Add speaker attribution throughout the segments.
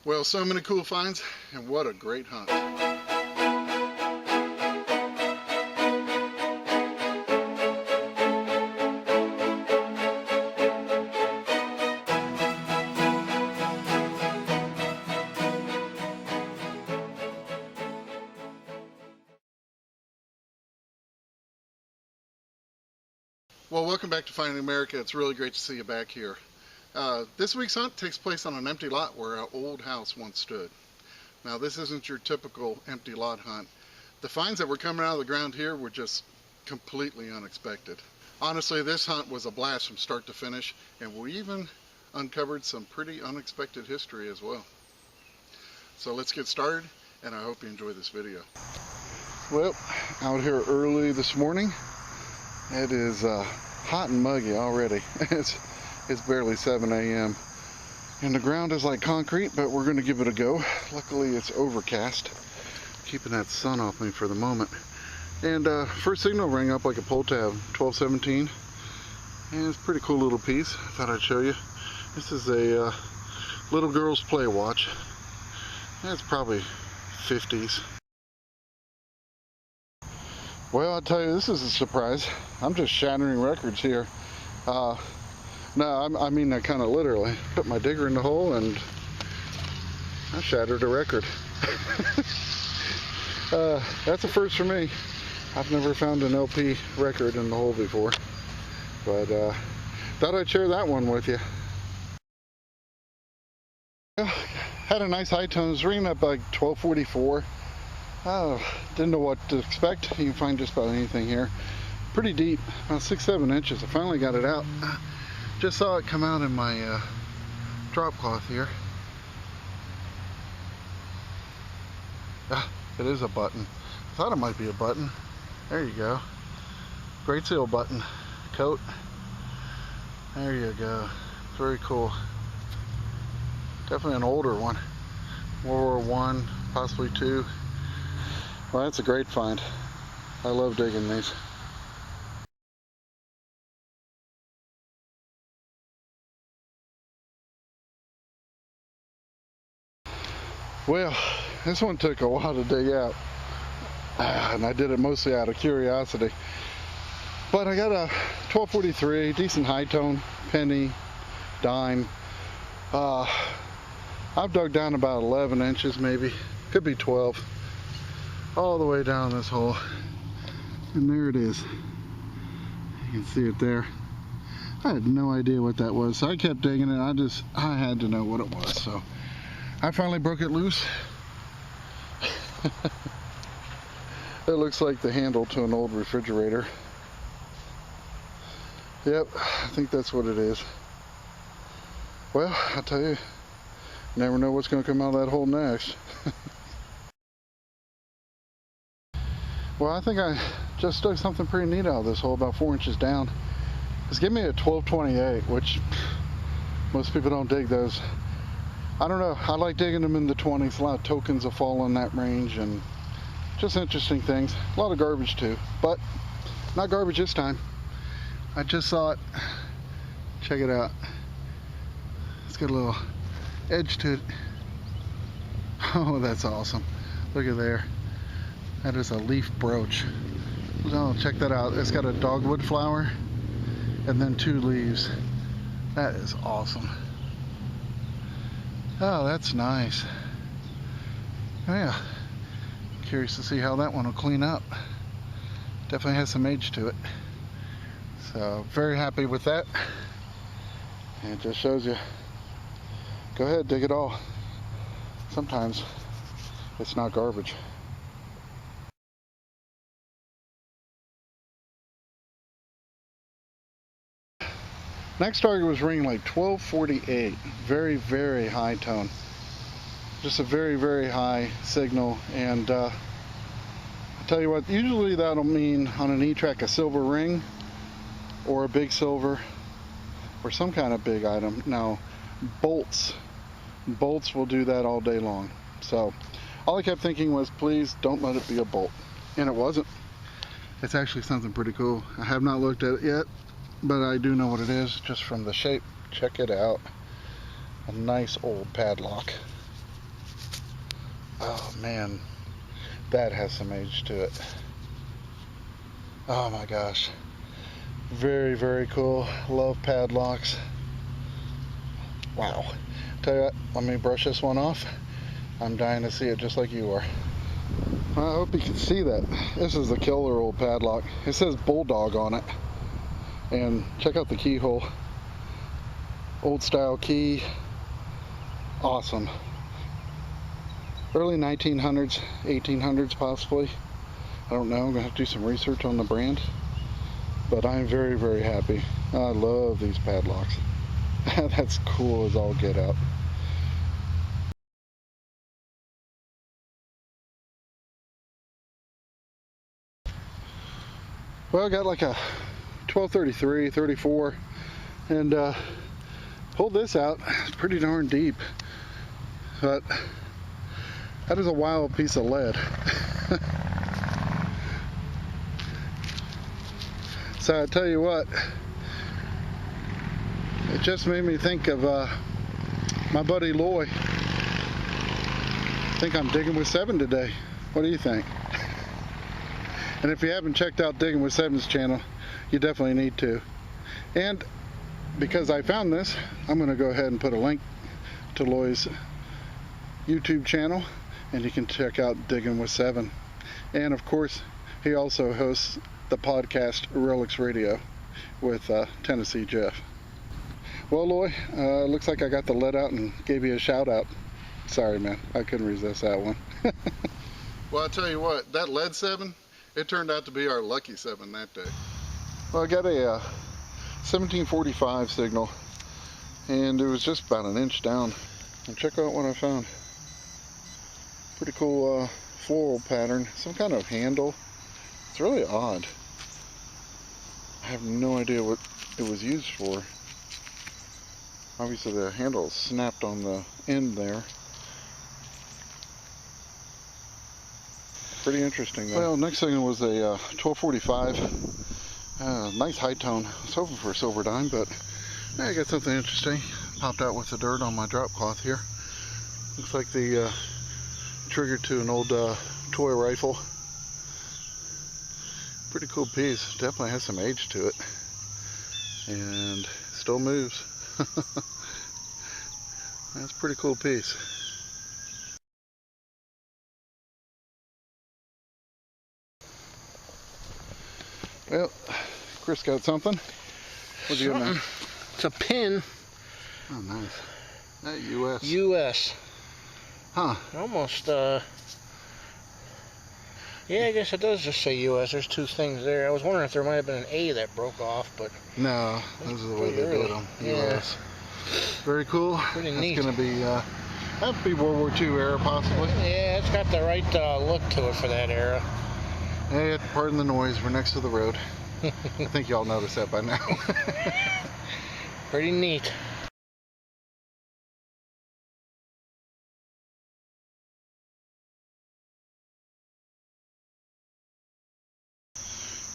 Speaker 1: Well, so many cool finds, and what a great hunt. Well, welcome back to Finding America. It's really great to see you back here. This week's hunt takes place on an empty lot where an old house once stood. Now, this isn't your typical empty lot hunt. The finds that were coming out of the ground here were just completely unexpected. Honestly, this hunt was a blast from start to finish, and we even uncovered some pretty unexpected history as well. So let's get started, and I hope you enjoy this video. Well, out here early this morning. It is hot and muggy already. It's barely 7 a.m. and the ground is like concrete, but we're going to give it a go. Luckily it's overcast, keeping that sun off me for the moment. And first signal rang up like a pull tab, 1217, and it's a pretty cool little piece. I thought I'd show you. This is a little girl's play watch. It's probably 50s. Well, I'll tell you, this is a surprise. I'm just shattering records here. No, I mean that kind of literally. Put my digger in the hole and I shattered a record. That's a first for me. I've never found an LP record in the hole before. But thought I'd share that one with you. Well, had a nice high tone. It was ringing up like 1244. Didn't know what to expect. You can find just about anything here. Pretty deep, about 6-7 inches. I finally got it out. Just saw it come out in my drop cloth here. It is a button. I thought it might be a button. There you go. Great seal button. Coat. There you go. Very cool. Definitely an older one. World War I, possibly II. Well, that's a great find. I love digging these. Well, this one took a while to dig out, and I did it mostly out of curiosity. But I got a 1243, decent high tone, penny, dime. I've dug down about 11 inches maybe, could be 12. All the way down this hole, and there it is. You can see it there. I had no idea what that was, so I kept digging it. I had to know what it was, so I finally broke it loose. It looks like the handle to an old refrigerator. Yep, I think that's what it is. Well, I'll tell you, never know what's going to come out of that hole next. Well, I think I just dug something pretty neat out of this hole, about 4 inches down. It's giving me a 1228, which most people don't dig those. I don't know, I like digging them in the 20s. A lot of tokens will fall in that range and just interesting things. A lot of garbage too, but not garbage this time. I just saw it. Check it out. It's got a little edge to it. Oh, that's awesome. Look at there. That is a leaf brooch. Oh, check that out. It's got a dogwood flower and then 2 leaves. That is awesome. Oh, that's nice. Oh, yeah. Curious to see how that one will clean up. Definitely has some age to it. So, very happy with that. And it just shows you. Go ahead, dig it all. Sometimes it's not garbage. Next target was ringing like 1248, very, very high tone. Just a very, very high signal, and I'll tell you what, usually that'll mean on an Etrac a silver ring or a big silver or some kind of big item. Now, bolts will do that all day long. So all I kept thinking was, please don't let it be a bolt, and it wasn't. It's actually something pretty cool. I have not looked at it yet, but I do know what it is just from the shape. Check it out. A nice old padlock. Oh man, that has some age to it. Oh my gosh. Very, very cool. Love padlocks. Wow. Tell you what, let me brush this one off. I'm dying to see it just like you are. I hope you can see that. This is the killer old padlock. It says Bulldog on it. And check out the keyhole. Old style key. Awesome. Early 1900s, 1800s possibly. I don't know. I'm going to have to do some research on the brand. But I'm very, very happy. I love these padlocks. That's cool as all get out. Well, I got like a 1233, 34, and pulled this out. It's pretty darn deep. But that is a wild piece of lead. So I tell you what, it just made me think of my buddy Loy. I think I'm digging with 7 today. What do you think? And if you haven't checked out Digging with 7's channel, you definitely need to. And because I found this, I'm going to go ahead and put a link to Loy's YouTube channel, and you can check out Digging with 7. And of course, he also hosts the podcast Relics Radio with Tennessee Jeff. Well, Loy, looks like I got the lead out and gave you a shout out. Sorry, man, I couldn't resist that one. Well, I'll tell you what, that lead 7, it turned out to be our lucky 7 that day. Well, I got a 1745 signal, and it was just about an inch down. And check out what I found. Pretty cool floral pattern, some kind of handle. It's really odd. I have no idea what it was used for. Obviously the handle snapped on the end there. Pretty interesting though. Well, next thing was a 1245. Nice high tone. I was hoping for a silver dime, but I got something interesting. Popped out with the dirt on my drop cloth here. Looks like the trigger to an old toy rifle. Pretty cool piece. Definitely has some age to it. And still moves. That's a pretty cool piece. Well, Chris got something. What'd you get, man?
Speaker 2: It's a pin.
Speaker 1: Oh, nice. That US.
Speaker 2: US.
Speaker 1: Huh.
Speaker 2: Almost, yeah, I guess it does just say US. There's 2 things there. I was wondering if there might have been an A that broke off, but...
Speaker 1: No, those are the way they did them.
Speaker 2: Yeah.
Speaker 1: US. Very cool.
Speaker 2: Pretty
Speaker 1: That's
Speaker 2: neat.
Speaker 1: Gonna be, that'd be World War II era, possibly.
Speaker 2: Yeah, it's got the right look to it for that era.
Speaker 1: Hey, pardon the noise. We're next to the road. I think y'all noticed that by now.
Speaker 2: Pretty neat.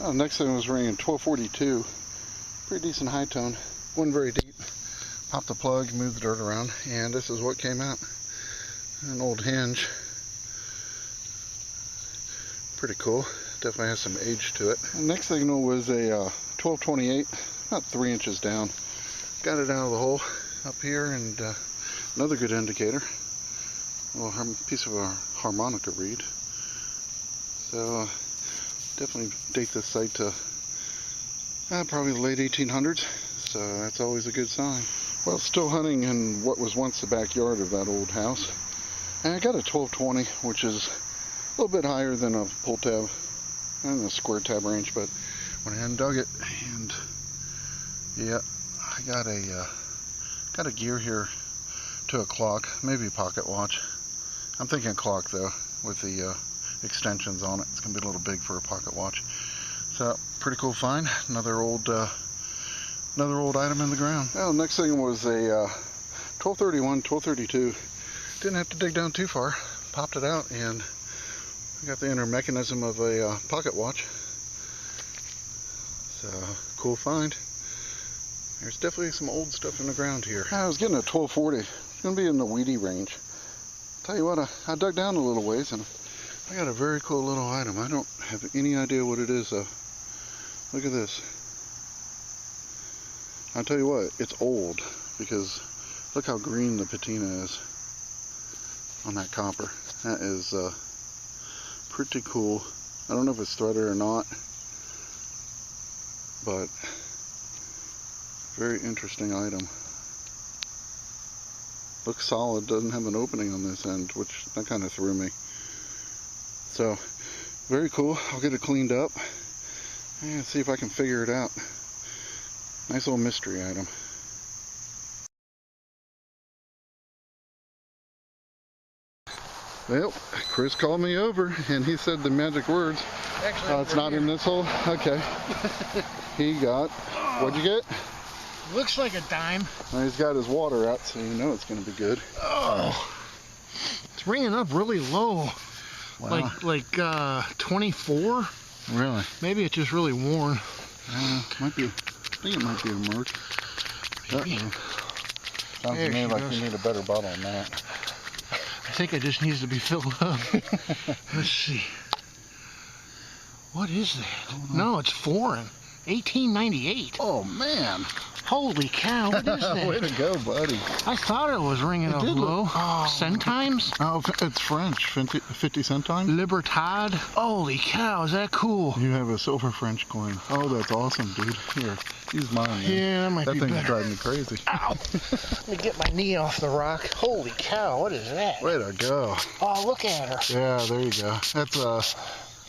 Speaker 1: Oh, next thing was ringing 1242. Pretty decent high tone. Wasn't very deep. Popped the plug, moved the dirt around, and this is what came out. An old hinge. Pretty cool. Definitely has some age to it. The next signal was a 1228, about 3 inches down. Got it out of the hole up here, and another good indicator. A little piece of a harmonica reed. So definitely date this site to probably the late 1800s. So that's always a good sign. Well, still hunting in what was once the backyard of that old house. And I got a 1220, which is a little bit higher than a pull tab and a square tab range, but went ahead and dug it, and yeah, I got a gear here to a clock, maybe a pocket watch. I'm thinking clock though, with the extensions on it. It's gonna be a little big for a pocket watch. So pretty cool find. Another old item in the ground. Well, next thing was a 1231, 1232. Didn't have to dig down too far. Popped it out, and I got the inner mechanism of a pocket watch. So, cool find. There's definitely some old stuff in the ground here. I was getting a 1240. It's going to be in the weedy range. Tell you what, I dug down a little ways and I got a very cool little item. I don't have any idea what it is though. Look at this. I'll tell you what, it's old because look how green the patina is on that copper. That is pretty cool. I don't know if it's threaded or not, but very interesting item. Looks solid, doesn't have an opening on this end, which that kind of threw me. So, very cool. I'll get it cleaned up and see if I can figure it out. Nice little mystery item. Well, Chris called me over and he said the magic words.
Speaker 2: Actually,
Speaker 1: It's not in this hole? Okay. He got, what'd you get?
Speaker 2: Looks like a dime.
Speaker 1: Well, he's got his water out, so you know it's going to be good.
Speaker 2: Oh, it's ringing up really low.
Speaker 1: Wow.
Speaker 2: Like 24.
Speaker 1: Really?
Speaker 2: Maybe it's just really worn.
Speaker 1: Might be. I think it might be a merc.
Speaker 2: Maybe.
Speaker 1: Sounds to me like you need a better bottle than that.
Speaker 2: I think it just needs to be filled up. Let's see. What is that? No, it's foreign. 1898.
Speaker 1: Oh man!
Speaker 2: Holy cow! What is that?
Speaker 1: Way to go, buddy.
Speaker 2: I thought it was ringing up low. Centimes?
Speaker 1: Oh, it's French. 50 centimes?
Speaker 2: Libertad. Holy cow! Is that cool?
Speaker 1: You have a silver French coin. Oh, that's awesome, dude. Here, use mine. Man.
Speaker 2: Yeah, that might be better.
Speaker 1: That thing's driving me crazy.
Speaker 2: Ow! Let me get my knee off the rock. Holy cow! What is that?
Speaker 1: Way to go.
Speaker 2: Oh, look at her.
Speaker 1: Yeah, there you go. That's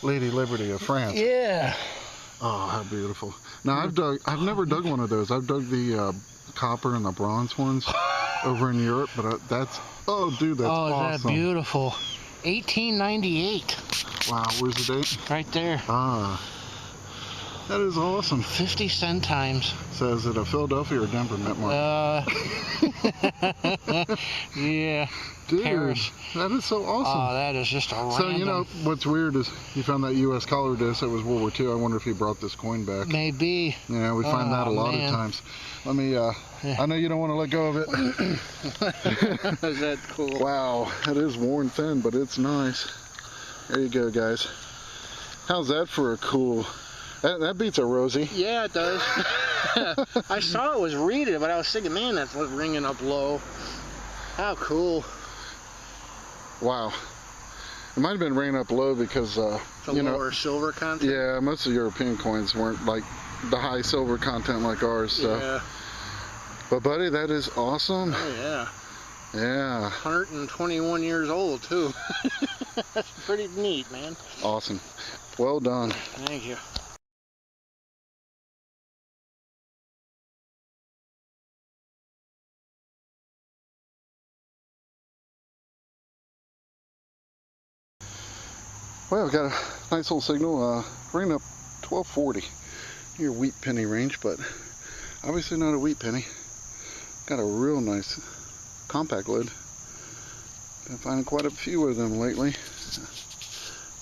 Speaker 1: Lady Liberty of France.
Speaker 2: Yeah.
Speaker 1: Oh, how beautiful. Now, I've never dug one of those. I've dug the copper and the bronze ones over in Europe, but oh, dude, that's awesome.
Speaker 2: Oh, is that beautiful? 1898.
Speaker 1: Wow, where's the date?
Speaker 2: Right there.
Speaker 1: Ah, that is awesome.
Speaker 2: 50 centimes.
Speaker 1: So is it a Philadelphia or Denver mint mark?
Speaker 2: Yeah.
Speaker 1: Dude,
Speaker 2: Paris.
Speaker 1: that is so awesome.
Speaker 2: Oh, that is just a random.
Speaker 1: So, you know, what's weird is you found that U.S. collar disc. That was World War II. I wonder if he brought this coin back.
Speaker 2: Maybe.
Speaker 1: Yeah, we find that a lot of times. Let me, I know you don't want to let go of it.
Speaker 2: Is that cool?
Speaker 1: Wow, it is worn thin, but it's nice. There you go, guys. How's that for a cool... That beats a Rosie.
Speaker 2: Yeah, it does. I saw it was readed, but I was thinking, man, that's ringing up low. How cool.
Speaker 1: Wow. It might have been ringing up low because,
Speaker 2: the lower silver content?
Speaker 1: Yeah, most of European coins weren't like the high silver content like ours. So.
Speaker 2: Yeah.
Speaker 1: But, buddy, that is awesome.
Speaker 2: Oh, yeah.
Speaker 1: Yeah.
Speaker 2: 121 years old, too. That's pretty neat, man.
Speaker 1: Awesome. Well done.
Speaker 2: Thank you.
Speaker 1: Well, got a nice little signal, ringing up 1240 near wheat penny range, but obviously not a wheat penny. Got a real nice compact lid. Been finding quite a few of them lately,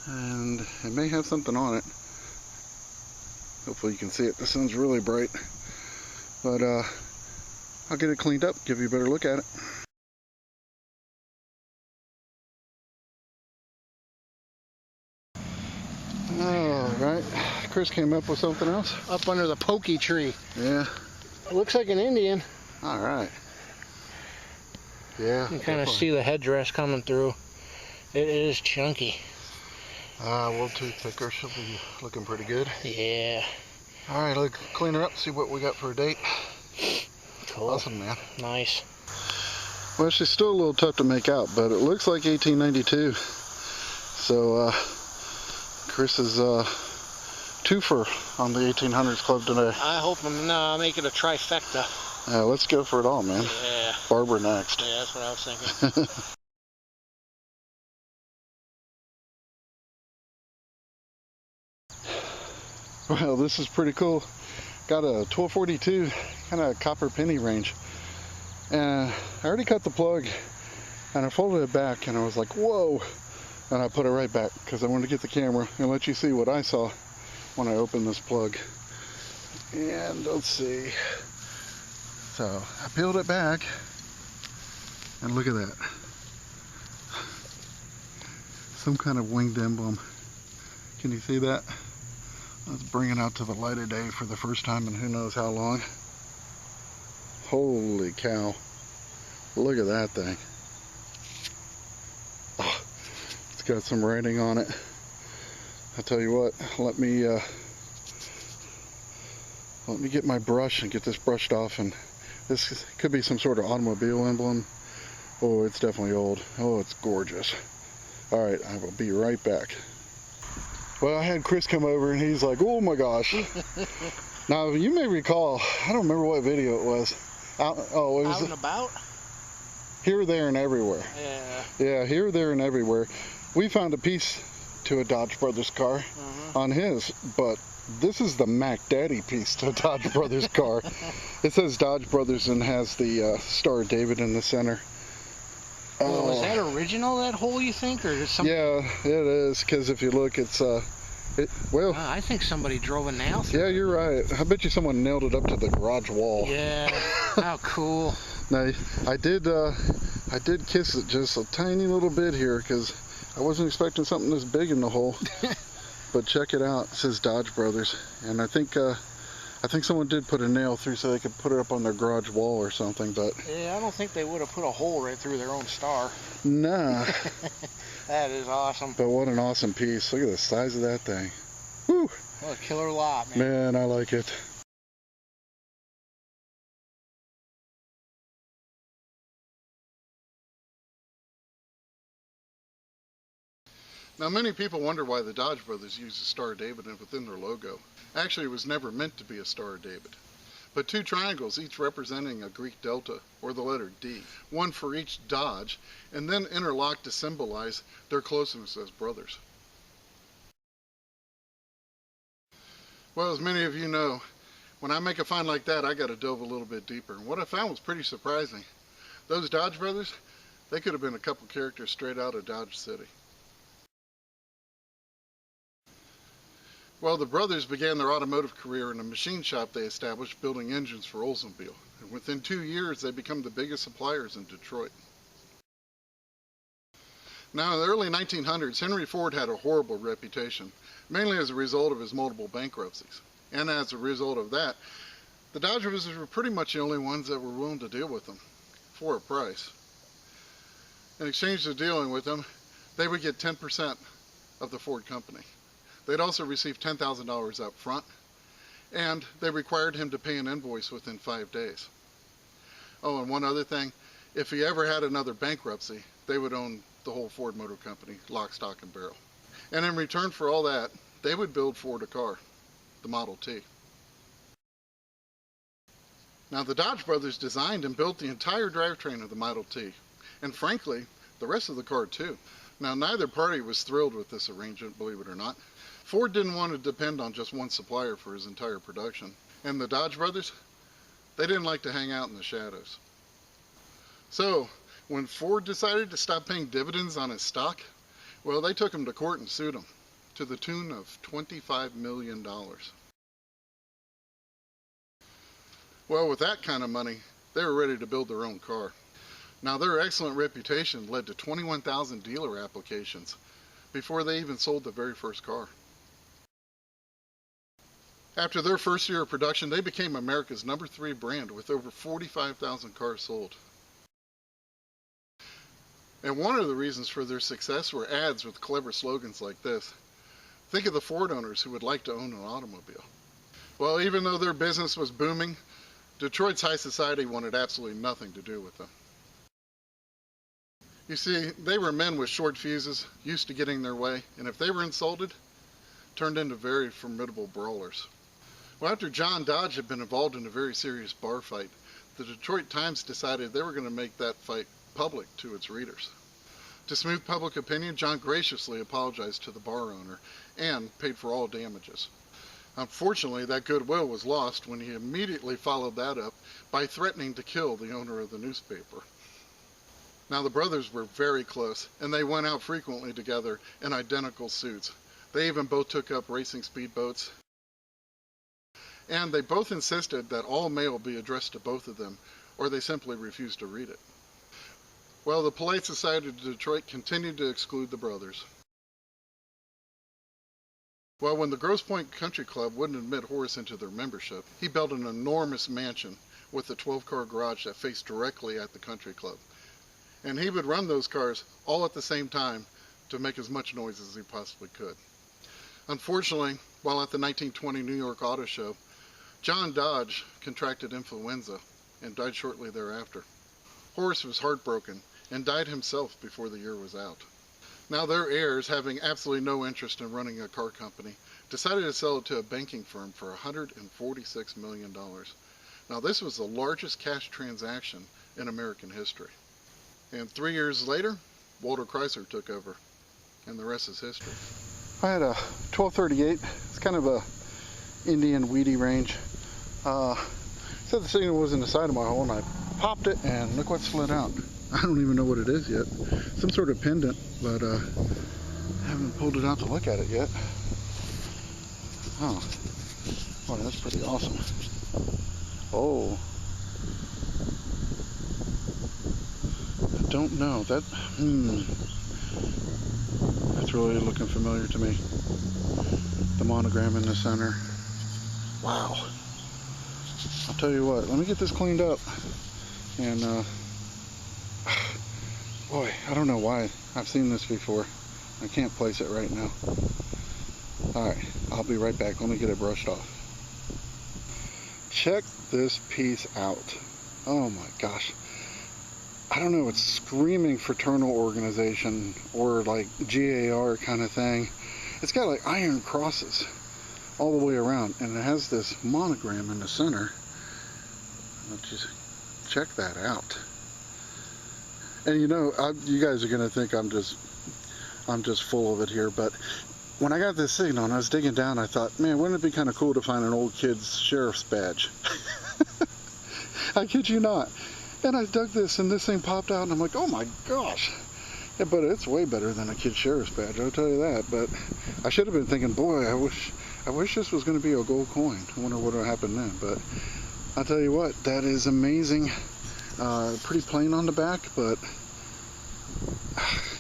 Speaker 1: and it may have something on it. Hopefully you can see it. The sun's really bright, but I'll get it cleaned up, give you a better look at it. Alright, Chris came up with something else.
Speaker 2: Up under the pokey tree.
Speaker 1: Yeah.
Speaker 2: It looks like an Indian.
Speaker 1: Alright. Yeah.
Speaker 2: You can kind of see the headdress coming through. It is chunky.
Speaker 1: World toothpicker should be looking pretty good.
Speaker 2: Yeah.
Speaker 1: Alright, let's clean her up, see what we got for a date.
Speaker 2: Cool.
Speaker 1: Awesome, man.
Speaker 2: Nice.
Speaker 1: Well, she's still a little tough to make out, but it looks like 1892. So, Chris is twofer on the 1800s Club today.
Speaker 2: I hope I'm making a trifecta.
Speaker 1: Let's go for it all, man.
Speaker 2: Yeah.
Speaker 1: Barbara next.
Speaker 2: Yeah, that's what I was thinking.
Speaker 1: Well, this is pretty cool. Got a 1242 kind of copper penny range. And I already cut the plug and I folded it back and I was like, whoa. And I put it right back because I wanted to get the camera and let you see what I saw when I opened this plug. And let's see. So I peeled it back and look at that. some kind of winged emblem. Can you see that? Let's bring it out to the light of day for the first time in who knows how long. Holy cow. Look at that thing. Oh, it's got some writing on it. I'll tell you what, let me get my brush and get this brushed off, and this could be some sort of automobile emblem. Oh, it's definitely old. Oh, it's gorgeous. All right, I will be right back. Well, I had Chris come over and he's like, oh my gosh. Now, you may recall, I don't remember what video it was. It was
Speaker 2: Out and about?
Speaker 1: Here, there, and everywhere.
Speaker 2: Yeah.
Speaker 1: Yeah, here, there, and everywhere. We found a piece to a Dodge Brothers car on his, but this is the Mac Daddy piece to a Dodge Brothers car. It says Dodge Brothers and has the Star of David in the center.
Speaker 2: Well, was that original, that hole, you think, or is something?
Speaker 1: Yeah, it is, because if you look, it's
Speaker 2: I think somebody drove a nail through.
Speaker 1: Yeah, you're right. I bet you someone nailed it up to the garage wall.
Speaker 2: Yeah. How cool.
Speaker 1: Now, I did kiss it just a tiny little bit here, because I wasn't expecting something this big in the hole. But check it out. It says Dodge Brothers, and I think someone did put a nail through so they could put it up on their garage wall or something. But
Speaker 2: yeah, I don't think they would have put a hole right through their own star.
Speaker 1: Nah.
Speaker 2: That is awesome.
Speaker 1: But what an awesome piece. Look at the size of that thing. Woo!
Speaker 2: What a killer lot, man.
Speaker 1: Man, I like it. Now, many people wonder why the Dodge Brothers use a Star of David within their logo. Actually, it was never meant to be a Star of David, but two triangles, each representing a Greek delta, or the letter D, one for each Dodge, and then interlocked to symbolize their closeness as brothers. Well, as many of you know, when I make a find like that, I got to delve a little bit deeper. And what I found was pretty surprising. Those Dodge Brothers, they could have been a couple characters straight out of Dodge City. Well, the brothers began their automotive career in a machine shop they established building engines for Oldsmobile. And within 2 years, they become the biggest suppliers in Detroit. Now, in the early 1900s, Henry Ford had a horrible reputation, mainly as a result of his multiple bankruptcies. And as a result of that, the Dodge Brothers were pretty much the only ones that were willing to deal with them for a price. In exchange for dealing with them, they would get 10% of the Ford company. They'd also receive $10,000 up front, and they required him to pay an invoice within 5 days. Oh, and one other thing, if he ever had another bankruptcy, they would own the whole Ford Motor Company, lock, stock, and barrel. And in return for all that, they would build Ford a car, the Model T. Now, the Dodge Brothers designed and built the entire drivetrain of the Model T, and frankly, the rest of the car too. Now, neither party was thrilled with this arrangement, believe it or not. Ford didn't want to depend on just one supplier for his entire production. And the Dodge Brothers, they didn't like to hang out in the shadows. So, when Ford decided to stop paying dividends on his stock, well, they took him to court and sued him to the tune of $25 million. Well, with that kind of money, they were ready to build their own car. Now, their excellent reputation led to 21,000 dealer applications before they even sold the very first car. After their first year of production, they became America's #3 brand with over 45,000 cars sold. And one of the reasons for their success were ads with clever slogans like this. Think of the Ford owners who would like to own an automobile. Well, even though their business was booming, Detroit's high society wanted absolutely nothing to do with them. You see, they were men with short fuses, used to getting their way, and if they were insulted, turned into very formidable brawlers. Well, after John Dodge had been involved in a very serious bar fight, the Detroit Times decided they were going to make that fight public to its readers. To smooth public opinion, John graciously apologized to the bar owner and paid for all damages. Unfortunately, that goodwill was lost when he immediately followed that up by threatening to kill the owner of the newspaper. Now, the brothers were very close, and they went out frequently together in identical suits. They even both took up racing speedboats, and they both insisted that all mail be addressed to both of them, or they simply refused to read it. Well, the polite society of Detroit continued to exclude the brothers. Well, when the Grosse Pointe Country Club wouldn't admit Horace into their membership, he built an enormous mansion with a 12-car garage that faced directly at the country club. And he would run those cars all at the same time to make as much noise as he possibly could. Unfortunately, while at the 1920 New York Auto Show, John Dodge contracted influenza and died shortly thereafter. Horace was heartbroken and died himself before the year was out. Now their heirs, having absolutely no interest in running a car company, decided to sell it to a banking firm for $146 million. Now this was the largest cash transaction in American history. And 3 years later, Walter Chrysler took over, and the rest is history.
Speaker 3: I had a 1238. It's kind of a Indian weedy range. Said the signal was in the side of my hole, and I popped it, and look what slid out. I don't even know what it is yet. Some sort of pendant, but I haven't pulled it out to look at it yet. Oh, boy, that's pretty awesome. Oh, I don't know. That's really looking familiar to me. The monogram in the center. Wow. I'll tell you what, let me get this cleaned up. And, boy, I don't know why. I've seen this before. I can't place it right now. Alright, I'll be right back. Let me get it brushed off. Check this piece out. Oh my gosh. I don't know, it's screaming fraternal organization or like GAR kind of thing. It's got like iron crosses all the way around, and it has this monogram in the center. Let's just check that out. And you know, you guys are gonna think I'm just full of it here, but when I got this signal and I was digging down, I thought, man, wouldn't it be kind of cool to find an old kid's sheriff's badge? I kid you not. And I dug this, and this thing popped out, and I'm like, oh my gosh. Yeah, but it's way better than a kid's sheriff's badge, I'll tell you that. But I should have been thinking, boy, I wish this was going to be a gold coin. I wonder what would have happened then. But I'll tell you what, that is amazing. Pretty plain on the back, but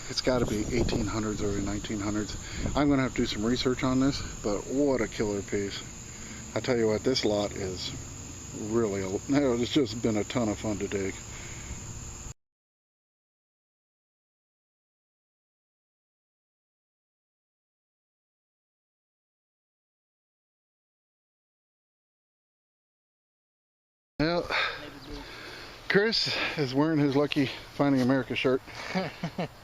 Speaker 3: it's got to be 1800s or 1900s. I'm going to have to do some research on this, but what a killer piece. I tell you what, this lot is really, it's just been a ton of fun to dig. Well, Chris is wearing his lucky Finding America shirt.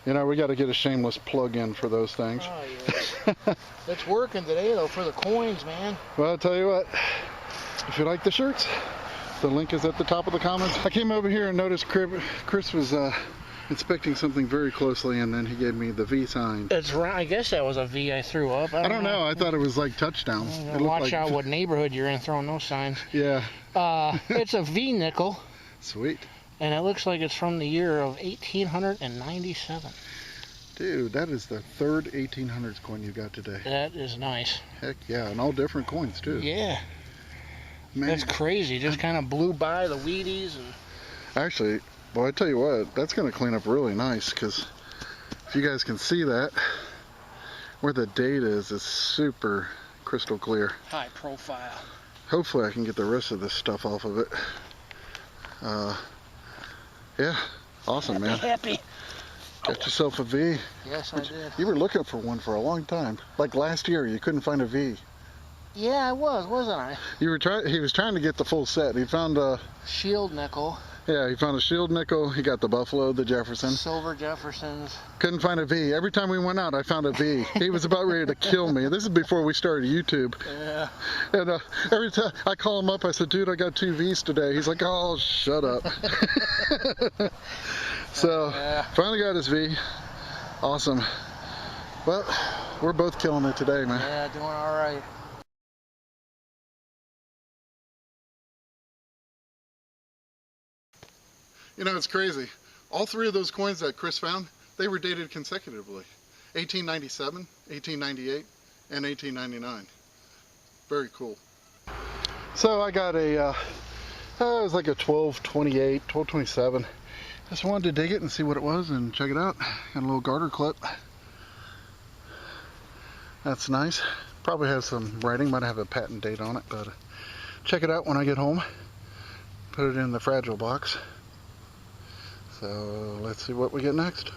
Speaker 3: You know, we got to get a shameless plug in for those things.
Speaker 2: Oh, yes. It's working today though for the coins, man.
Speaker 3: Well, I'll tell you what, if you like the shirts, the link is at the top of the comments. I came over here and noticed Chris was inspecting something very closely, and then he gave me the V sign.
Speaker 2: It's right. I guess that was a V I threw up.
Speaker 3: I don't know. I thought it was like touchdown.
Speaker 2: Watch out what neighborhood you're in throwing those signs.
Speaker 3: Yeah.
Speaker 2: It's a V nickel.
Speaker 3: Sweet.
Speaker 2: And it looks like it's from the year of 1897.
Speaker 3: Dude, that is the third 1800s coin you got today.
Speaker 2: That is nice.
Speaker 3: Heck yeah, and all different coins too.
Speaker 2: Yeah.
Speaker 3: Man.
Speaker 2: That's crazy. Just kind of blew by the Wheaties. And
Speaker 3: actually, well, I tell you what, that's going to clean up really nice, because if you guys can see that, where the date is super crystal clear.
Speaker 2: High profile.
Speaker 3: Hopefully I can get the rest of this stuff off of it. Yeah, awesome, man.
Speaker 2: Happy.
Speaker 3: Got yourself a V.
Speaker 2: Yes, I did.
Speaker 3: You were looking for one for a long time. Like last year, you couldn't find a V.
Speaker 2: Yeah, I wasn't I?
Speaker 3: He was trying to get the full set. He found a
Speaker 2: shield nickel.
Speaker 3: Yeah, he found a shield nickel. He got the Buffalo, the Jefferson.
Speaker 2: Silver Jeffersons.
Speaker 3: Couldn't find a V. Every time we went out, I found a V. He was about ready to kill me. This is before we started YouTube.
Speaker 2: Yeah.
Speaker 3: And every time I call him up, I said, dude, I got 2 Vs today. He's like, oh, shut up. So, finally got his V. Awesome. Well, we're both killing it today, man.
Speaker 2: Yeah, doing all right.
Speaker 1: You know, it's crazy. All 3 of those coins that Chris found, they were dated consecutively. 1897, 1898, and 1899. Very cool.
Speaker 3: So I got a, it was like a 1228, 1227. Just wanted to dig it and see what it was and check it out. Got a little garter clip. That's nice. Probably has some writing, might have a patent date on it, but check it out when I get home. Put it in the fragile box. So let's see what we get next.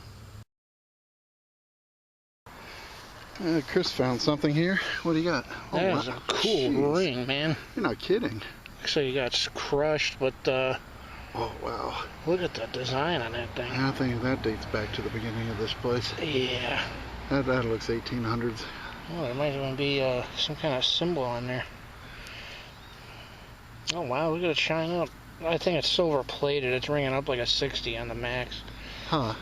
Speaker 3: Chris found something here. What do you got?
Speaker 2: That is a cool ring, man.
Speaker 3: You're not kidding.
Speaker 2: So you got crushed, but
Speaker 3: oh wow!
Speaker 2: Look at the design on that thing.
Speaker 3: I think that dates back to the beginning of this place.
Speaker 2: Yeah.
Speaker 3: That looks 1800s.
Speaker 2: Oh, there might even be some kind of symbol on there. Oh wow! Look at it shine up. I think it's silver plated. It's ringing up like a 60 on the max.
Speaker 3: Huh.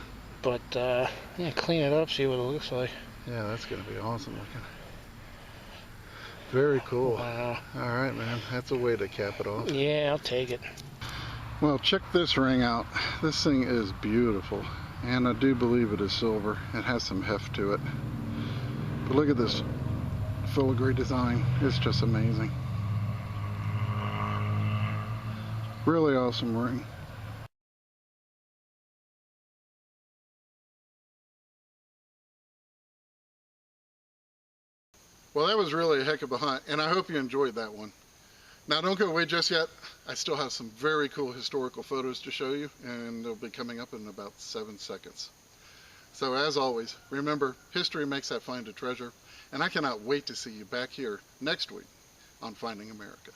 Speaker 2: But yeah, clean it up, see what it looks like.
Speaker 3: Yeah, that's gonna be awesome looking. Very cool.
Speaker 2: Wow.
Speaker 3: All right, man. That's a way to cap it off.
Speaker 2: Yeah, I'll take it.
Speaker 3: Well, check this ring out. This thing is beautiful, and I do believe it is silver. It has some heft to it. But look at this filigree design. It's just amazing. Really awesome ring.
Speaker 1: Well, that was really a heck of a hunt, and I hope you enjoyed that one. Now, don't go away just yet. I still have some very cool historical photos to show you, and they'll be coming up in about 7 seconds. So, as always, remember, history makes that find a treasure, and I cannot wait to see you back here next week on Finding America.